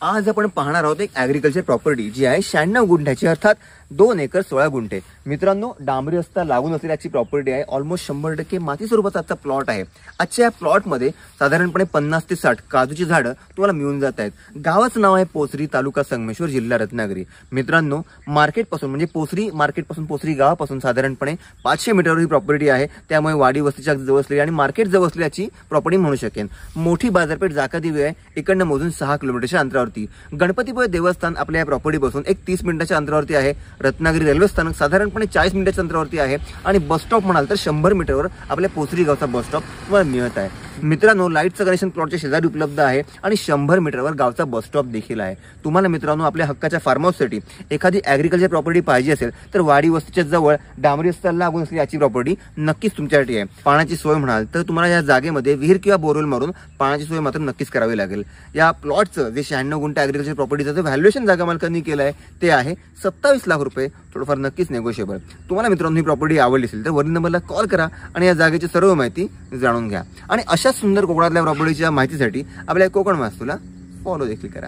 आज आपण पाहणार आहोत एक ॲग्रिकल्चर प्रॉपर्टी जी आहे 96 गुंठ्याची, अर्थात 2 एकर 16 गुंठे। मित्रांनो, डांबरी रस्ता लागून असलेली प्रॉपर्टी आहे। ऑलमोस्ट 100% माती स्वरूपाचा आजचा प्लॉट आहे। आजच्या या प्लॉटमध्ये साधारणपणे 50 ते 60 काजूची झाडं तुम्हाला मिळून जात आहेत। गावाचं नाव आहे पोसरी, तालुका संगमेश्वर, जिल्हा रत्नागिरी। मित्रांनो, मार्केट पासून म्हणजे पोसरी मार्केट पासून पोसरी गावापासून साधारणपणे 500 मीटरवर ही प्रॉपर्टी आहे। त्यामुळे वाडी वस्तीच्या जवळ असलेली आणि मार्केट जवळ असल्याची प्रॉपर्टी म्हणू शकेन। मोठी बाजारपेठ जाका देवी आहे। इकडनं मोजून 6 किलोमीटरच्या अंतरावरती गणपतीपुळे देवस्थान आपल्या या प्रॉपर्टी पासून एक 30 मिनिटाच्या अंतरावरती आहे। रत्नागिरी रेल्वे स्थानक साधारणपणे 40 मिनिटाच्या अंतरावरती आहे आणि बस स्टॉप म्हणाल तर 100 मीटरवर आपल्या पोसरी गावचा बस स्टॉप तुम्हाला मिळत आहे। मित्रांनो, लाईटचं कनेक्शन प्लॉटच्या शेजारी उपलब्ध आहे आणि 100 मीटरवर गावचा बस स्टॉप देखील आहे। तुम्हाला मित्रांनो आपल्या हक्काच्या फार्म हाऊससाठी एखादी ॲग्रिकल्चर प्रॉपर्टी पाहिजे असेल तर वाडी वस्तीच्या जवळ डांबरी रस्त्याला लागून असलेली याची प्रॉपर्टी नक्कीच तुमच्यासाठी आहे। पाण्याची सोय म्हणाल तर तुम्हाला या जागेमध्ये विहीर किंवा बोरवेल मारून पाण्याची सोय मात्र नक्कीच करावी लागेल। या प्लॉटचं जे 96 गुंठे ॲग्रिकल्चर प्रॉपर्टीचं जे व्हॅल्युएशन जागा मालकांनी केलं आहे ते आहे 27 लाख रुपये। थोडंफार नक्कीच नेगोशिएबल। तुम्हाला मित्रांनो ही प्रॉपर्टी आवडली असेल तर वरील नंबरला कॉल करा आणि या जागेची सर्व माहिती जाणून घ्या। आणि अशा सुंदर कोकणातल्या प्रॉपर्टीच्या माहितीसाठी आपल्या कोकण वास्तूला फॉलो देखील करा।